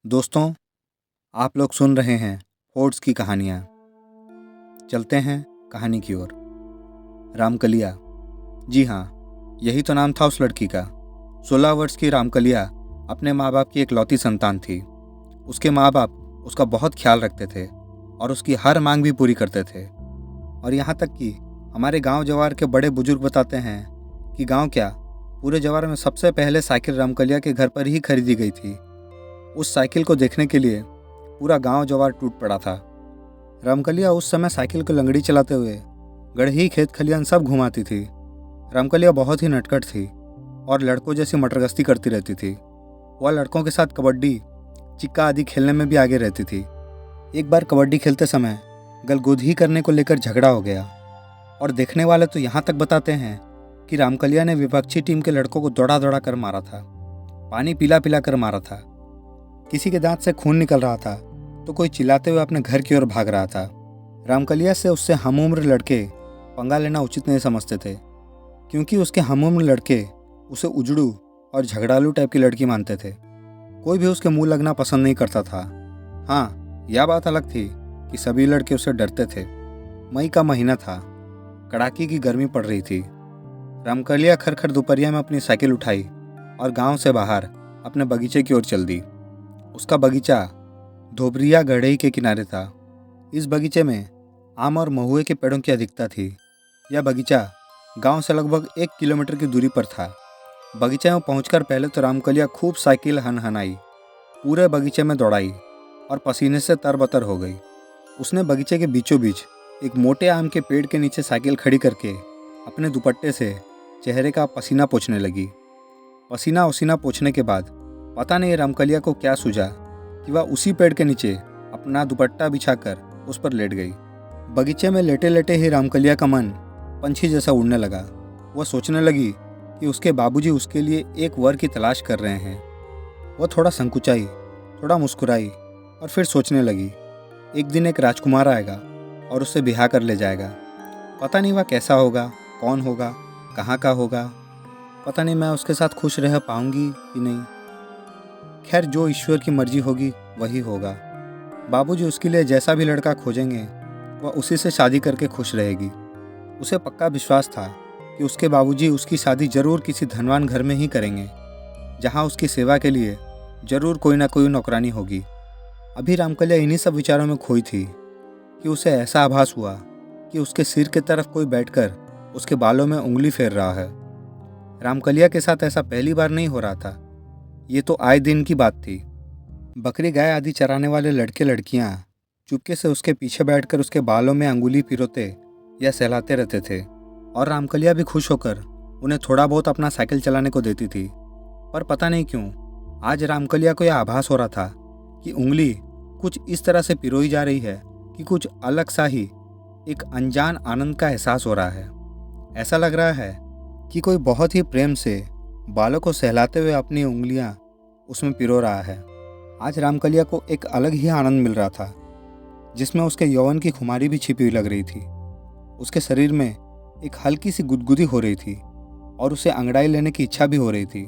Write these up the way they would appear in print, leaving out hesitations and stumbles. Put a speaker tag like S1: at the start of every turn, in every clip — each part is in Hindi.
S1: दोस्तों, आप लोग सुन रहे हैं फोर्ड्स की कहानियाँ। चलते हैं कहानी की ओर। रामकलिया। जी हाँ, यही तो नाम था उस लड़की का। 16 वर्ष की रामकलिया अपने माँ बाप की इकलौती संतान थी। उसके माँ बाप उसका बहुत ख्याल रखते थे और उसकी हर मांग भी पूरी करते थे। और यहाँ तक कि हमारे गांव जवार के बड़े बुजुर्ग बताते हैं कि गांव क्या, पूरे जवार में सबसे पहले साइकिल रामकलिया के घर पर ही खरीदी गई थी। उस साइकिल को देखने के लिए पूरा गांव जवार टूट पड़ा था। रामकलिया उस समय साइकिल को लंगड़ी चलाते हुए गढ़ी, खेत खलियान सब घुमाती थी। रामकलिया बहुत ही नटखट थी और लड़कों जैसी मटरगस्ती करती रहती थी। वह लड़कों के साथ कबड्डी, चिक्का आदि खेलने में भी आगे रहती थी। एक बार कबड्डी खेलते समय गलगोधी करने को लेकर झगड़ा हो गया और देखने वाले तो यहाँ तक बताते हैं कि रामकलिया ने विपक्षी टीम के लड़कों को दौड़ा दौड़ा कर मारा था, पानी पिला पिला कर मारा था। किसी के दांत से खून निकल रहा था तो कोई चिल्लाते हुए अपने घर की ओर भाग रहा था। रामकलिया से उससे हमउम्र लड़के पंगा लेना उचित नहीं समझते थे, क्योंकि उसके हमउम्र लड़के उसे उजड़ू और झगड़ालू टाइप की लड़की मानते थे। कोई भी उसके मुंह लगना पसंद नहीं करता था। हाँ, यह बात अलग थी कि सभी लड़के उससे डरते थे। मई का महीना था, कड़ाके की गर्मी पड़ रही थी। रामकलिया खरखर दोपहरिया में अपनी साइकिल उठाई और गांव से बाहर अपने बगीचे की ओर चल दी। उसका बगीचा धोबरिया गढ़ई के किनारे था। इस बगीचे में आम और महुए के पेड़ों की अधिकता थी। यह बगीचा गांव से लगभग 1 किलोमीटर की दूरी पर था। बगीचे में पहुंचकर पहले तो रामकलिया खूब साइकिल हनहनाई, पूरे बगीचे में दौड़ाई और पसीने से तरबतर हो गई। उसने बगीचे के बीचों बीच एक मोटे आम के पेड़ के नीचे साइकिल खड़ी करके अपने दुपट्टे से चेहरे का पसीना पोंछने लगी। पसीना उसीना पोंछने के बाद पता नहीं रामकलिया को क्या सूझा कि वह उसी पेड़ के नीचे अपना दुपट्टा बिछाकर उस पर लेट गई। बगीचे में लेटे लेटे ही रामकलिया का मन पंछी जैसा उड़ने लगा। वह सोचने लगी कि उसके बाबूजी उसके लिए एक वर की तलाश कर रहे हैं। वह थोड़ा संकुचाई, थोड़ा मुस्कुराई और फिर सोचने लगी, एक दिन एक राजकुमार आएगा और उससे ब्याह कर ले जाएगा। पता नहीं वह कैसा होगा, कौन होगा, कहाँ का होगा। पता नहीं मैं उसके साथ खुश रह पाऊंगी कि नहीं। खैर, जो ईश्वर की मर्जी होगी वही होगा। बाबूजी उसके लिए जैसा भी लड़का खोजेंगे वह उसी से शादी करके खुश रहेगी। उसे पक्का विश्वास था कि उसके बाबूजी उसकी शादी जरूर किसी धनवान घर में ही करेंगे, जहां उसकी सेवा के लिए जरूर कोई ना कोई नौकरानी होगी। अभी रामकलिया इन्हीं सब विचारों में खोई थी कि उसे ऐसा आभास हुआ कि उसके सिर की तरफ कोई बैठकर उसके बालों में उंगली फेर रहा है। रामकलिया के साथ ऐसा पहली बार नहीं हो रहा था, ये तो आए दिन की बात थी। बकरी गाय आदि चराने वाले लड़के लड़कियां चुपके से उसके पीछे बैठकर उसके बालों में अंगुली पिरोते या सहलाते रहते थे और रामकलिया भी खुश होकर उन्हें थोड़ा बहुत अपना साइकिल चलाने को देती थी। पर पता नहीं क्यों आज रामकलिया को यह आभास हो रहा था कि उंगली कुछ इस तरह से पिरोई जा रही है कि कुछ अलग सा ही एक अनजान आनंद का एहसास हो रहा है। ऐसा लग रहा है कि कोई बहुत ही प्रेम से बालों को सहलाते हुए अपनी उंगलियां उसमें पिरो रहा है। आज रामकलिया को एक अलग ही आनंद मिल रहा था, जिसमें उसके यौवन की खुमारी भी छिपी हुई लग रही थी। उसके शरीर में एक हल्की सी गुदगुदी हो रही थी और उसे अंगड़ाई लेने की इच्छा भी हो रही थी।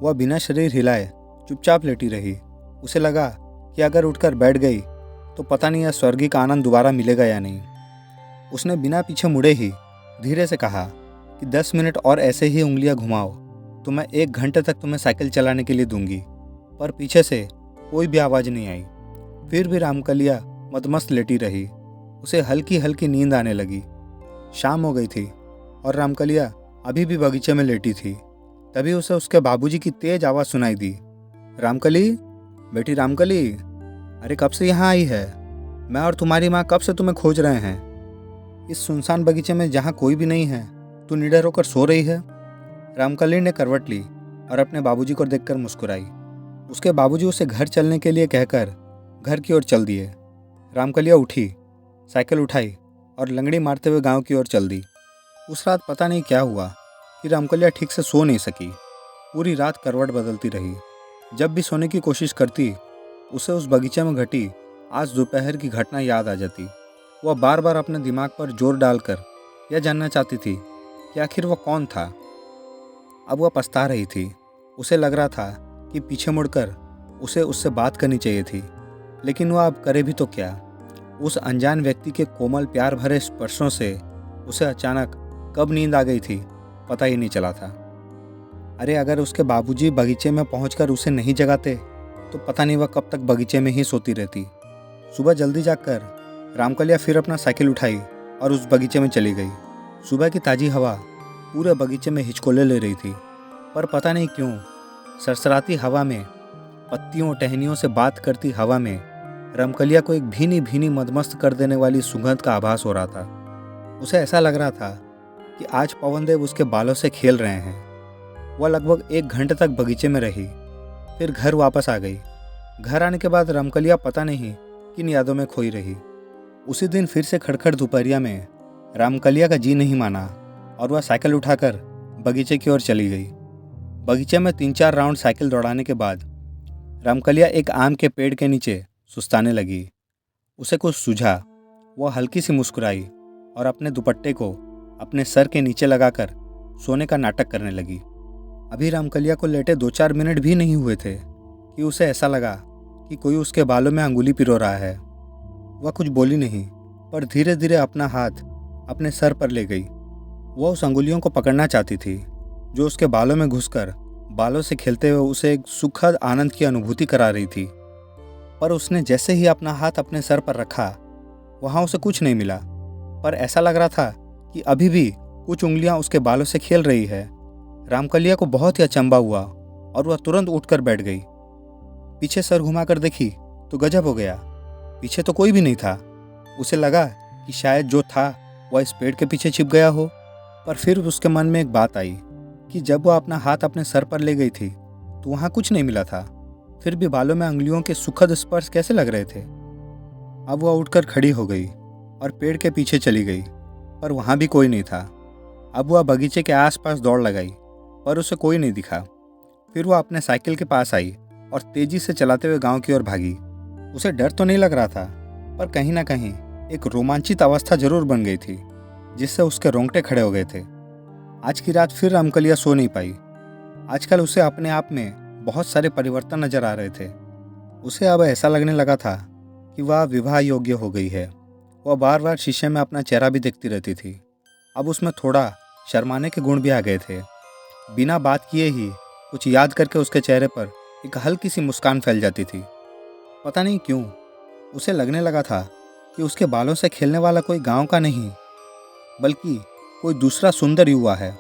S1: वह बिना शरीर हिलाए चुपचाप लेटी रही। उसे लगा कि अगर उठकर बैठ गई तो पता नहीं यह स्वर्गीय का आनंद दोबारा मिलेगा या नहीं। उसने बिना पीछे मुड़े ही धीरे से कहा कि 10 मिनट और ऐसे ही उंगलियां घुमाओ तो मैं 1 घंटे तक तुम्हें साइकिल चलाने के लिए दूंगी। पर पीछे से कोई भी आवाज़ नहीं आई। फिर भी रामकलिया मदमस्त लेटी रही। उसे हल्की हल्की नींद आने लगी। शाम हो गई थी और रामकलिया अभी भी बगीचे में लेटी थी। तभी उसे उसके बाबूजी की तेज आवाज़ सुनाई दी। रामकली, बेटी रामकली, अरे कब से यहाँ आई है? मैं और तुम्हारी माँ कब से तुम्हें खोज रहे हैं। इस सुनसान बगीचे में जहाँ कोई भी नहीं है तू निडर होकर सो रही है। रामकली ने करवट ली और अपने बाबूजी को देखकर मुस्कुराई। उसके बाबूजी उसे घर चलने के लिए कहकर घर की ओर चल दिए। रामकलिया उठी, साइकिल उठाई और लंगड़ी मारते हुए गांव की ओर चल दी। उस रात पता नहीं क्या हुआ कि रामकलिया ठीक से सो नहीं सकी। पूरी रात करवट बदलती रही। जब भी सोने की कोशिश करती उसे उस बगीचे में घटी आज दोपहर की घटना याद आ जाती। वह बार बार अपने दिमाग पर जोर डालकर यह जानना चाहती थी कि आखिर वह कौन था। अब वह पछता रही थी। उसे लग रहा था कि पीछे मुड़कर उसे उससे बात करनी चाहिए थी, लेकिन वह अब करे भी तो क्या। उस अनजान व्यक्ति के कोमल प्यार भरे स्पर्शों से उसे अचानक कब नींद आ गई थी पता ही नहीं चला था। अरे अगर उसके बाबूजी बगीचे में पहुंचकर उसे नहीं जगाते तो पता नहीं वह कब तक बगीचे में ही सोती रहती। सुबह जल्दी जागकर रामकलिया फिर अपना साइकिल उठाई और उस बगीचे में चली गई। सुबह की ताज़ी हवा पूरे बगीचे में हिचकोले ले रही थी, पर पता नहीं क्यों सरसराती हवा में, पत्तियों टहनियों से बात करती हवा में रामकलिया को एक भीनी भीनी मदमस्त कर देने वाली सुगंध का आभास हो रहा था। उसे ऐसा लग रहा था कि आज पवनदेव उसके बालों से खेल रहे हैं। वह लगभग 1 घंटे तक बगीचे में रही, फिर घर वापस आ गई। घर आने के बाद रामकलिया पता नहीं किन यादों में खोई रही। उसी दिन फिर से खड़खड़ दोपहरिया में रामकलिया का जी नहीं माना और वह साइकिल उठाकर बगीचे की ओर चली गई। बगीचे में 3-4 राउंड साइकिल दौड़ाने के बाद रामकलिया एक आम के पेड़ के नीचे सुस्ताने लगी। उसे कुछ सूझा। वह हल्की सी मुस्कुराई और अपने दुपट्टे को अपने सर के नीचे लगाकर सोने का नाटक करने लगी। अभी रामकलिया को लेटे 2-4 मिनट भी नहीं हुए थे कि उसे ऐसा लगा कि कोई उसके बालों में अंगुली पिरो रहा है। वह कुछ बोली नहीं, पर धीरे धीरे अपना हाथ अपने सर पर ले गई। वह उस अंगुलियों को पकड़ना चाहती थी जो उसके बालों में घुसकर बालों से खेलते हुए उसे एक सुखद आनंद की अनुभूति करा रही थी। पर उसने जैसे ही अपना हाथ अपने सर पर रखा, वहाँ उसे कुछ नहीं मिला, पर ऐसा लग रहा था कि अभी भी कुछ उंगलियां उसके बालों से खेल रही है। रामकलिया को बहुत ही अचंभा हुआ और वह तुरंत उठकर बैठ गई। पीछे सर घुमाकर देखी तो गजब हो गया, पीछे तो कोई भी नहीं था। उसे लगा कि शायद जो था वह इस पेड़ के पीछे छिप गया हो, पर फिर उसके मन में एक बात आई कि जब वह अपना हाथ अपने सर पर ले गई थी तो वहाँ कुछ नहीं मिला था, फिर भी बालों में अंगुलियों के सुखद स्पर्श कैसे लग रहे थे। अब वह उठकर खड़ी हो गई और पेड़ के पीछे चली गई, पर वहाँ भी कोई नहीं था। अब वह बगीचे के आसपास दौड़ लगाई, पर उसे कोई नहीं दिखा। फिर वह अपने साइकिल के पास आई और तेजी से चलाते हुए गांव की ओर भागी। उसे डर तो नहीं लग रहा था, पर कहीं ना कहीं एक रोमांचित अवस्था जरूर बन गई थी, जिससे उसके रोंगटे खड़े हो गए थे। आज की रात फिर रामकलिया सो नहीं पाई। आजकल उसे अपने आप में बहुत सारे परिवर्तन नजर आ रहे थे। उसे अब ऐसा लगने लगा था कि वह विवाह योग्य हो गई है। वह बार बार शीशे में अपना चेहरा भी देखती रहती थी। अब उसमें थोड़ा शर्माने के गुण भी आ गए थे। बिना बात किए ही कुछ याद करके उसके चेहरे पर एक हल्की सी मुस्कान फैल जाती थी। पता नहीं क्यों उसे लगने लगा था कि उसके बालों से खेलने वाला कोई गांव का नहीं, बल्कि कोई दूसरा सुंदर युवा है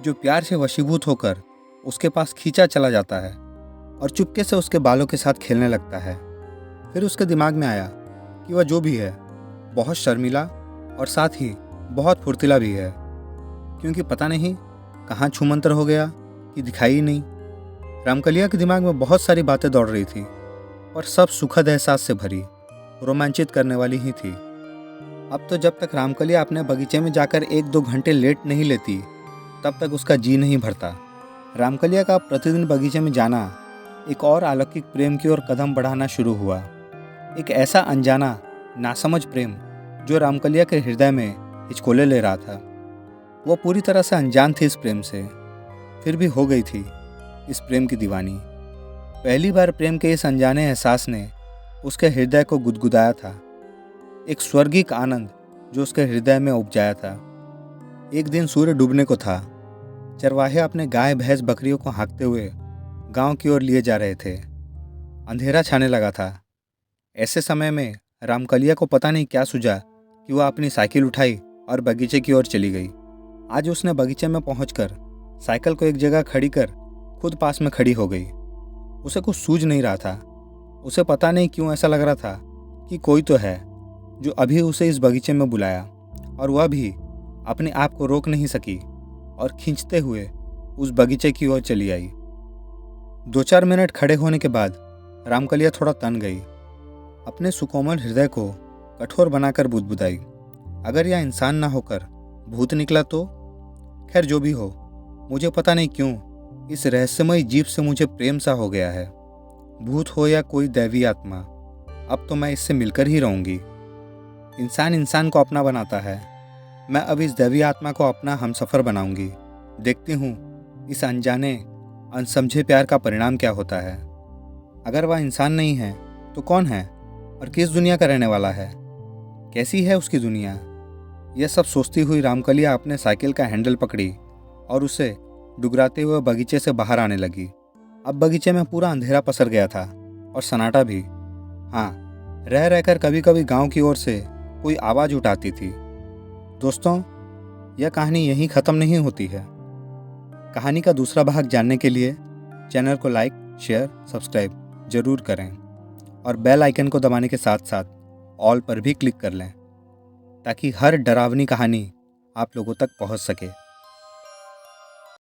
S1: जो प्यार से वशीभूत होकर उसके पास खींचा चला जाता है और चुपके से उसके बालों के साथ खेलने लगता है। फिर उसके दिमाग में आया कि वह जो भी है बहुत शर्मीला और साथ ही बहुत फुर्तीला भी है, क्योंकि पता नहीं कहाँ छूमंतर हो गया कि दिखाई ही नहीं। रामकलिया के दिमाग में बहुत सारी बातें दौड़ रही थी, पर सब सुखद एहसास से भरी, रोमांचित करने वाली ही थी। अब तो जब तक रामकलिया अपने बगीचे में जाकर 1-2 घंटे लेट नहीं लेती, तब तक उसका जी नहीं भरता। रामकलिया का प्रतिदिन बगीचे में जाना एक और अलौकिक प्रेम की ओर कदम बढ़ाना शुरू हुआ। एक ऐसा अनजाना नासमझ प्रेम जो रामकलिया के हृदय में हिचकोले ले रहा था। वो पूरी तरह से अनजान थी इस प्रेम से, फिर भी हो गई थी इस प्रेम की दीवानी। पहली बार प्रेम के इस अनजाने एहसास ने उसके हृदय को गुदगुदाया था, एक स्वर्गिक आनंद जो उसके हृदय में उपजाया था। एक दिन सूर्य डूबने को था। चरवाहे अपने गाय भैंस बकरियों को हाँकते हुए गांव की ओर लिए जा रहे थे। अंधेरा छाने लगा था। ऐसे समय में रामकलिया को पता नहीं क्या सूझा कि वह अपनी साइकिल उठाई और बगीचे की ओर चली गई। आज उसने बगीचे में पहुंचकर साइकिल को एक जगह खड़ी कर खुद पास में खड़ी हो गई। उसे कुछ सूझ नहीं रहा था। उसे पता नहीं क्यों ऐसा लग रहा था कि कोई तो है जो अभी उसे इस बगीचे में बुलाया, और वह भी अपने आप को रोक नहीं सकी और खींचते हुए उस बगीचे की ओर चली आई। 2-4 मिनट खड़े होने के बाद रामकलिया थोड़ा तन गई। अपने सुकोमल हृदय को कठोर बनाकर बुदबुदाई, अगर यह इंसान ना होकर भूत निकला तो? खैर जो भी हो, मुझे पता नहीं क्यों इस रहस्यमय जीव से मुझे प्रेम सा हो गया है। भूत हो या कोई दैवी आत्मा, अब तो मैं इससे मिलकर ही रहूंगी। इंसान इंसान को अपना बनाता है। मैं अब इस दैवी आत्मा को अपना हमसफर बनाऊंगी। देखती हूँ इस अनजाने अनसमझे प्यार का परिणाम क्या होता है। अगर वह इंसान नहीं है तो कौन है और किस दुनिया का रहने वाला है? कैसी है उसकी दुनिया? यह सब सोचती हुई रामकलिया अपने साइकिल का हैंडल पकड़ी और उसे डुगराते हुए बगीचे से बाहर आने लगी। अब बगीचे में पूरा अंधेरा पसर गया था और सन्नाटा भी। हाँ, रह रहकर कभी कभी गांव की ओर से कोई आवाज़ उठाती थी। दोस्तों, यह कहानी यहीं ख़त्म नहीं होती है। कहानी का दूसरा भाग जानने के लिए चैनल को लाइक, शेयर, सब्सक्राइब ज़रूर करें और बेल आइकन को दबाने के साथ साथ ऑल पर भी क्लिक कर लें ताकि हर डरावनी कहानी आप लोगों तक पहुंच सके।